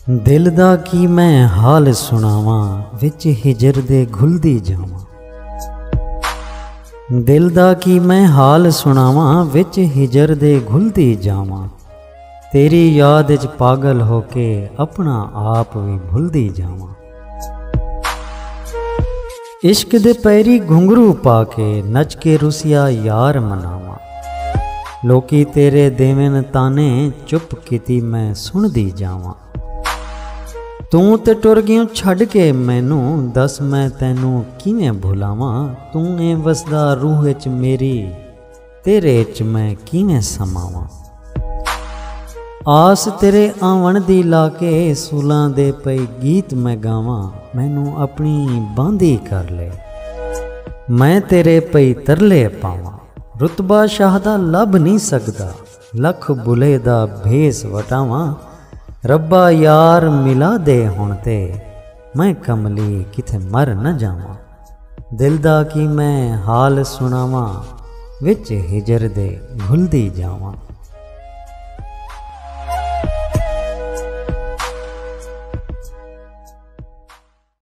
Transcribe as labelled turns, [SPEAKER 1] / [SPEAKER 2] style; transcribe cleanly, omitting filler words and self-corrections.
[SPEAKER 1] दिल दा की मैं हाल सुनावां विच हिजर दे घुलदी जावां। दिल दा की मैं हाल सुनावां विच हिजर दे घुलदी जावां। तेरी याद च पागल होके अपना आप भी भुलदी जावां। इश्क दे पैरी घुंघरू पाके नच के रुसिया यार मनावां। लोकी तेरे देवन ताने चुप कीती मैं सुनदी जावां। तू ते टुर गयूं छड़ के मैनू दस मैं तैनू किवें भुलावां। तू ए वसदा रूह च मेरी तेरे च मैं किवें समावां। आस तेरे आवन दी लाके सूलां दे पई गीत मैं गावां। मैनू अपनी बांधी कर ले मैं तेरे पई तरले पावां। रुतबा शाह दा लभ नहीं सकदा लख बुले दा भेस वटावां। रब्बा यार मिला दे हुण ते मैं कमली किथे मर न जावां। दिल दा की मैं हाल सुनावां विच हिजर दे घुलदी जावां।